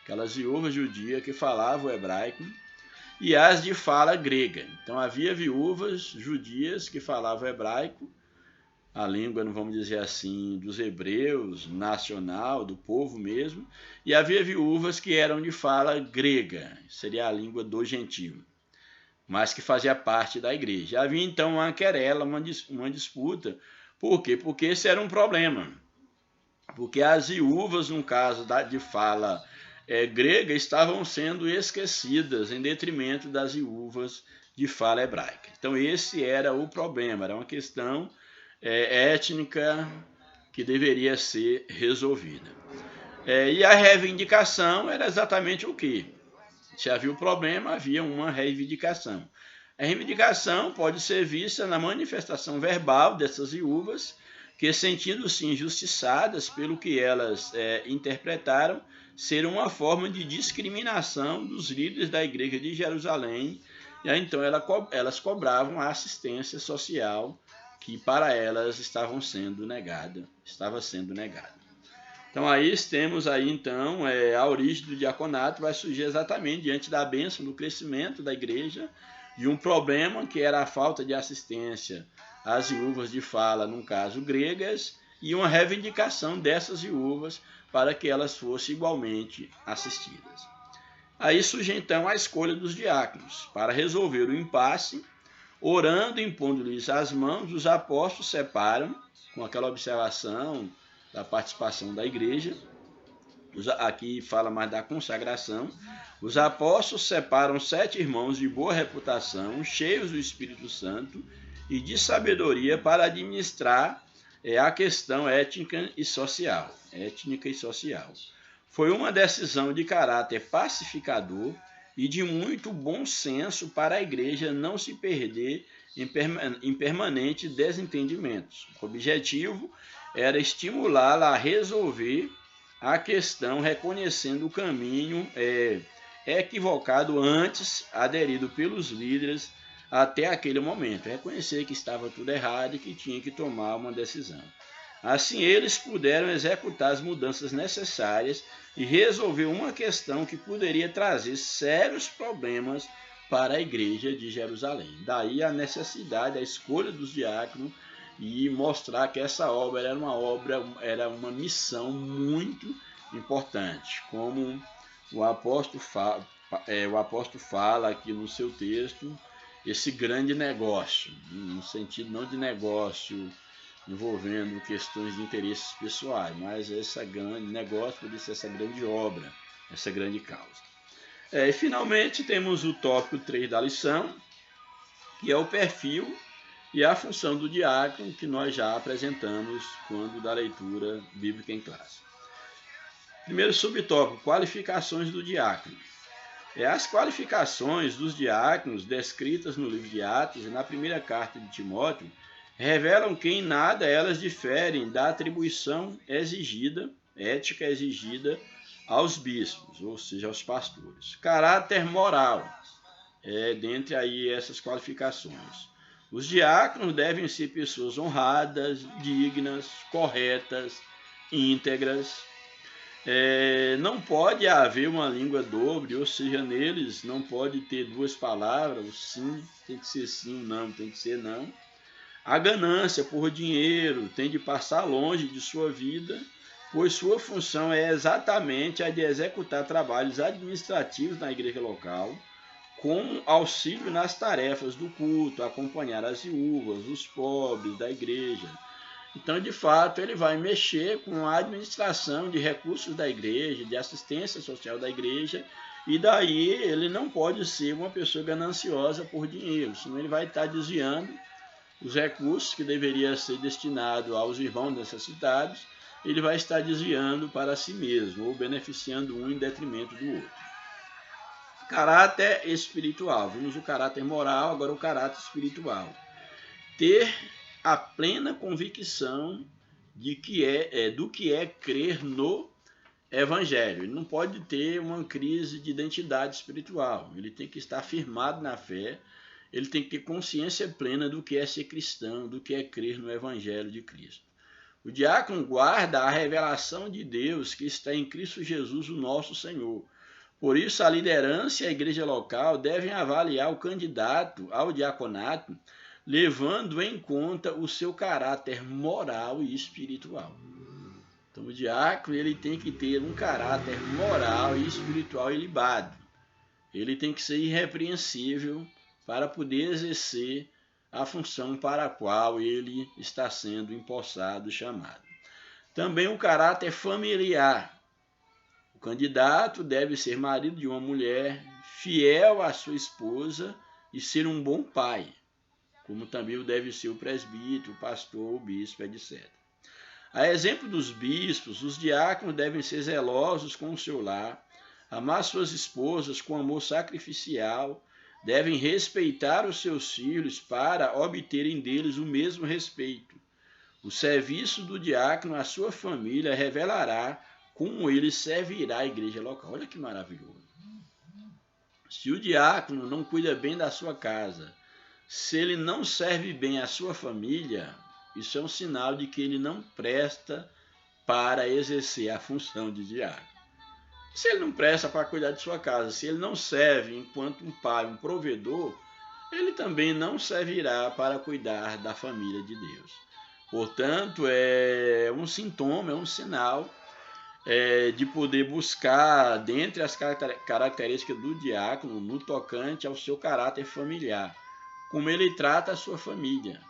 aquelas viúvas judias que falavam hebraico, e as de fala grega. Então havia viúvas judias que falavam hebraico, a língua, não vamos dizer assim, dos hebreus, nacional, do povo mesmo, e havia viúvas que eram de fala grega, seria a língua do gentio, mas que fazia parte da igreja. Havia então uma querela, uma disputa. Por quê? Porque esse era um problema. Porque as viúvas, no caso de fala grega, estavam sendo esquecidas em detrimento das viúvas de fala hebraica. Então esse era o problema, era uma questão étnica que deveria ser resolvida. E a reivindicação era exatamente o quê? Se havia um problema, havia uma reivindicação. A reivindicação pode ser vista na manifestação verbal dessas viúvas, que, sentindo-se injustiçadas pelo que elas interpretaram ser uma forma de discriminação dos líderes da igreja de Jerusalém, e aí, então elas cobravam a assistência social que para elas estava sendo negada. Então aí temos aí então a origem do diaconato vai surgir exatamente diante da bênção do crescimento da igreja e um problema que era a falta de assistência às viúvas de fala, no caso gregas, e uma reivindicação dessas viúvas para que elas fossem igualmente assistidas. Aí surge então a escolha dos diáconos. Para resolver o impasse, orando e impondo-lhes as mãos, os apóstolos separam, com aquela observação da participação da igreja, aqui fala mais da consagração, os apóstolos separam 7 irmãos de boa reputação, cheios do Espírito Santo e de sabedoria para administrar a questão étnica e social. Foi uma decisão de caráter pacificador e de muito bom senso para a igreja não se perder em permanentes desentendimentos. O objetivo era estimulá-la a resolver a questão reconhecendo o caminho equivocado antes aderido pelos líderes até aquele momento. Reconhecer que estava tudo errado e que tinha que tomar uma decisão. Assim, eles puderam executar as mudanças necessárias e resolver uma questão que poderia trazer sérios problemas para a igreja de Jerusalém. Daí a necessidade, a escolha dos diáconos e mostrar que essa obra era uma missão muito importante, como o apóstolo fala aqui no seu texto, esse grande negócio, no sentido não de negócio envolvendo questões de interesses pessoais, mas esse grande negócio, por isso essa grande obra, essa grande causa. E finalmente temos o tópico 3 da lição, que é o perfil e a função do diácono, que nós já apresentamos quando da leitura bíblica em classe. Primeiro subtópico, qualificações do diácono. As qualificações dos diáconos descritas no livro de Atos e na primeira carta de Timóteo revelam que em nada elas diferem da atribuição ética exigida aos bispos, ou seja, aos pastores. Caráter moral, dentre aí essas qualificações. Os diáconos devem ser pessoas honradas, dignas, corretas, íntegras. Não pode haver uma língua dobre, ou seja, neles não pode ter 2 palavras, o sim tem que ser sim, o não tem que ser não. A ganância por dinheiro tem de passar longe de sua vida, pois sua função é exatamente a de executar trabalhos administrativos na igreja local, com auxílio nas tarefas do culto, acompanhar as viúvas, os pobres da igreja. Então, de fato, ele vai mexer com a administração de recursos da igreja, de assistência social da igreja, e daí ele não pode ser uma pessoa gananciosa por dinheiro, senão ele vai estar desviando os recursos que deveriam ser destinados aos irmãos necessitados, ele vai estar desviando para si mesmo, ou beneficiando um em detrimento do outro. Caráter espiritual. Vimos o caráter moral, agora o caráter espiritual. Ter a plena convicção de do que é crer no Evangelho. Ele não pode ter uma crise de identidade espiritual. Ele tem que estar firmado na fé. Ele tem que ter consciência plena do que é ser cristão, do que é crer no Evangelho de Cristo. O diácono guarda a revelação de Deus que está em Cristo Jesus, o nosso Senhor. Por isso, a liderança e a igreja local devem avaliar o candidato ao diaconato, levando em conta o seu caráter moral e espiritual. Então, o diácono ele tem que ter um caráter moral e espiritual ilibado. Ele tem que ser irrepreensível para poder exercer a função para a qual ele está sendo empossado, chamado. Também o caráter familiar. O candidato deve ser marido de uma mulher, fiel à sua esposa e ser um bom pai, como também o deve ser o presbítero, o pastor, o bispo, etc. A exemplo dos bispos, os diáconos devem ser zelosos com o seu lar, amar suas esposas com amor sacrificial, devem respeitar os seus filhos para obterem deles o mesmo respeito. O serviço do diácono à sua família revelará como ele servirá a igreja local. Olha que maravilhoso. Se o diácono não cuida bem da sua casa, se ele não serve bem a sua família, isso é um sinal de que ele não presta para exercer a função de diácono. Se ele não presta para cuidar de sua casa, se ele não serve enquanto um pai, um provedor, ele também não servirá para cuidar da família de Deus. Portanto, é um sintoma, é um sinal de poder buscar dentre as características do diácono no tocante ao seu caráter familiar, como ele trata a sua família.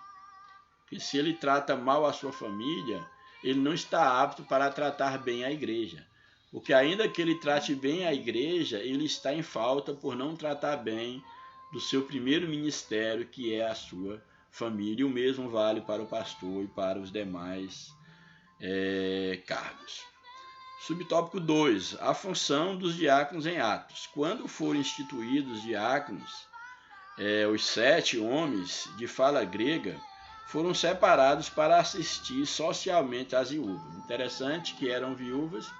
Porque se ele trata mal a sua família, ele não está apto para tratar bem a igreja. Porque ainda que ele trate bem a igreja, ele está em falta por não tratar bem do seu primeiro ministério, que é a sua família. E o mesmo vale para o pastor e para os demais cargos. Subtópico 2. A função dos diáconos em Atos. Quando foram instituídos diáconos, os 7 homens de fala grega foram separados para assistir socialmente às viúvas. Interessante que eram viúvas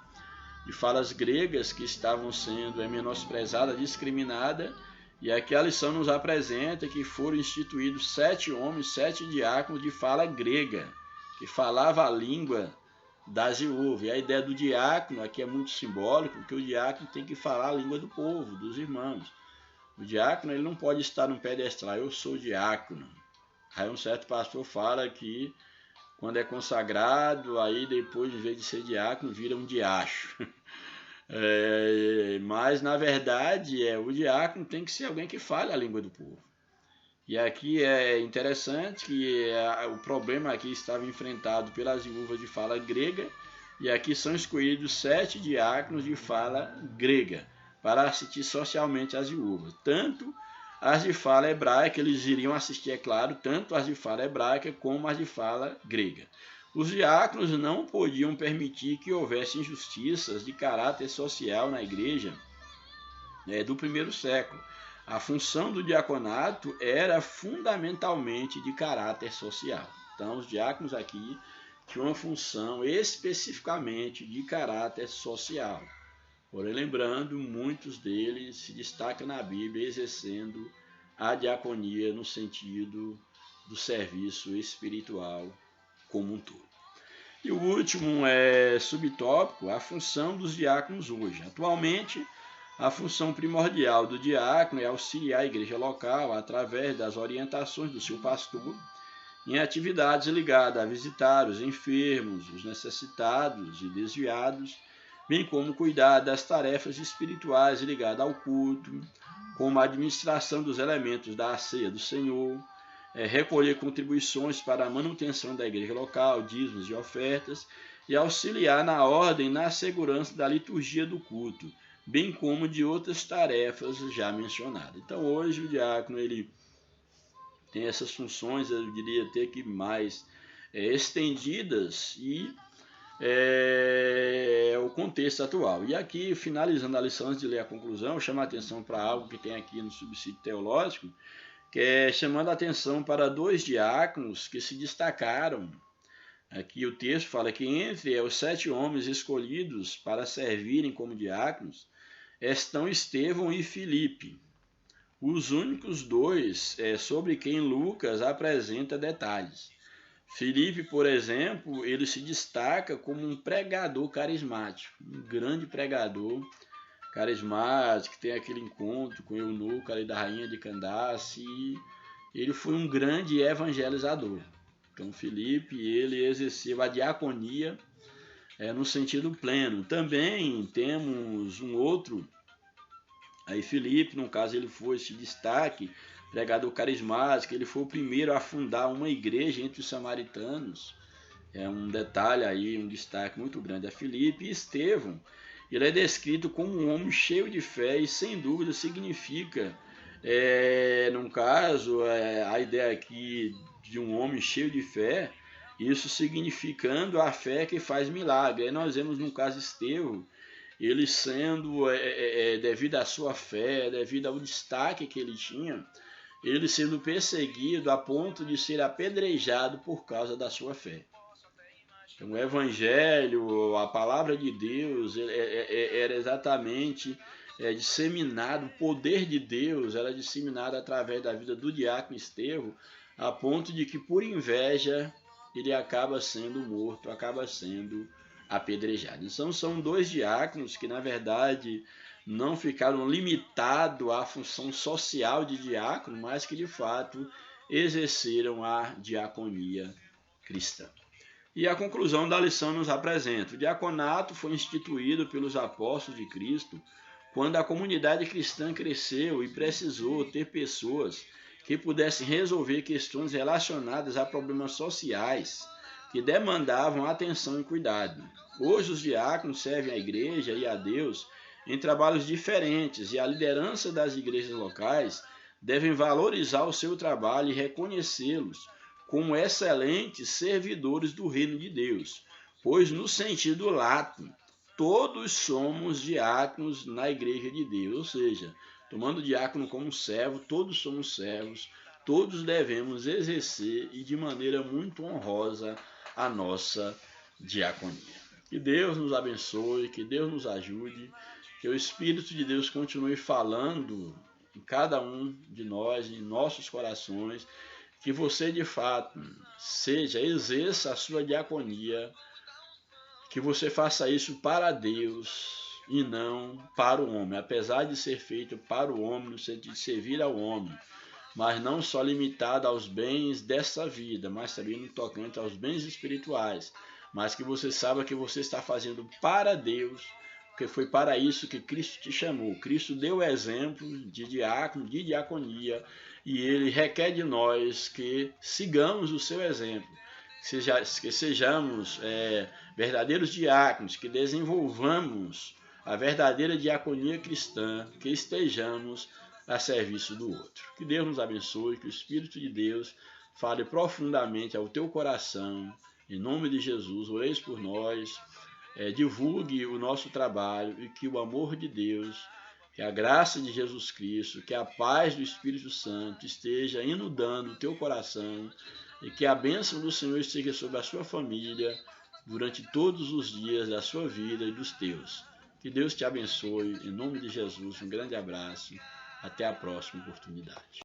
de falas gregas que estavam sendo menosprezadas, discriminadas, e aqui a lição nos apresenta que foram instituídos 7 homens, 7 diáconos de fala grega, que falava a língua das viúvas. E a ideia do diácono aqui é muito simbólico, porque o diácono tem que falar a língua do povo, dos irmãos. O diácono ele não pode estar num pedestal, eu sou diácono. Aí um certo pastor fala que quando é consagrado, aí depois, em vez de ser diácono, vira um diacho. Mas, na verdade, o diácono tem que ser alguém que fale a língua do povo. E aqui é interessante que o problema aqui estava enfrentado pelas viúvas de fala grega, e aqui são escolhidos 7 diáconos de fala grega para assistir socialmente às viúvas. Tanto as de fala hebraica, eles iriam assistir, é claro, tanto as de fala hebraica como as de fala grega. Os diáconos não podiam permitir que houvesse injustiças de caráter social na igreja do primeiro século. A função do diaconato era fundamentalmente de caráter social. Então, os diáconos aqui tinham uma função especificamente de caráter social. Porém, lembrando, muitos deles se destacam na Bíblia exercendo a diaconia no sentido do serviço espiritual como um todo. E o último subtópico, a função dos diáconos hoje. Atualmente, a função primordial do diácono é auxiliar a igreja local através das orientações do seu pastor em atividades ligadas a visitar os enfermos, os necessitados e desviados, bem como cuidar das tarefas espirituais ligadas ao culto, como a administração dos elementos da ceia do Senhor, recolher contribuições para a manutenção da igreja local, dízimos e ofertas, e auxiliar na ordem e na segurança da liturgia do culto, bem como de outras tarefas já mencionadas. Então, hoje o diácono ele tem essas funções, eu diria até que mais estendidas e o contexto atual. E aqui, finalizando a lição, antes de ler a conclusão, chamo a atenção para algo que tem aqui no subsídio teológico, que é chamando a atenção para 2 diáconos que se destacaram. Aqui o texto fala que entre os 7 homens escolhidos para servirem como diáconos estão Estevão e Filipe, os únicos 2 sobre quem Lucas apresenta detalhes. Filipe, por exemplo, ele se destaca como um pregador carismático, um grande pregador carismático, que tem aquele encontro com o eunuco ali da rainha de Candace, e ele foi um grande evangelizador. Então, Filipe, ele exerceu a diaconia no sentido pleno. Também temos um outro, aí Filipe, no caso, ele foi esse destaque, pregador carismático, ele foi o primeiro a fundar uma igreja entre os samaritanos. É um detalhe aí, um destaque muito grande a Filipe. E Estevão, ele é descrito como um homem cheio de fé e sem dúvida significa, no caso, a ideia aqui de um homem cheio de fé, isso significando a fé que faz milagre. Aí nós vemos no caso Estevão, ele sendo, devido à sua fé, devido ao destaque que ele tinha, ele sendo perseguido a ponto de ser apedrejado por causa da sua fé. Então, o Evangelho, a palavra de Deus, era exatamente disseminado, o poder de Deus era disseminado através da vida do diácono Estevão, a ponto de que, por inveja, ele acaba sendo morto, acaba sendo apedrejado. Então, são 2 diáconos que, na verdade, não ficaram limitados à função social de diácono, mas que, de fato, exerceram a diaconia cristã. E a conclusão da lição nos apresenta: o diaconato foi instituído pelos apóstolos de Cristo quando a comunidade cristã cresceu e precisou ter pessoas que pudessem resolver questões relacionadas a problemas sociais que demandavam atenção e cuidado. Hoje, os diáconos servem à igreja e a Deus em trabalhos diferentes, e a liderança das igrejas locais devem valorizar o seu trabalho e reconhecê-los como excelentes servidores do reino de Deus, pois, no sentido lato, todos somos diáconos na igreja de Deus, ou seja, tomando o diácono como servo, todos somos servos, todos devemos exercer e de maneira muito honrosa a nossa diaconia. Que Deus nos abençoe, que Deus nos ajude, que o Espírito de Deus continue falando em cada um de nós, em nossos corações, que você de fato exerça a sua diaconia, que você faça isso para Deus e não para o homem, apesar de ser feito para o homem, no sentido de servir ao homem, mas não só limitado aos bens dessa vida, mas também no tocante aos bens espirituais, mas que você saiba que você está fazendo para Deus, porque foi para isso que Cristo te chamou. Cristo deu o exemplo de diácono, de diaconia, e ele requer de nós que sigamos o seu exemplo, que sejamos verdadeiros diáconos, que desenvolvamos a verdadeira diaconia cristã, que estejamos a serviço do outro. Que Deus nos abençoe, que o Espírito de Deus fale profundamente ao teu coração. Em nome de Jesus, oreis por nós, divulgue o nosso trabalho e que o amor de Deus, que a graça de Jesus Cristo, que a paz do Espírito Santo esteja inundando o teu coração e que a bênção do Senhor esteja sobre a sua família durante todos os dias da sua vida e dos teus. Que Deus te abençoe, em nome de Jesus, um grande abraço, até a próxima oportunidade.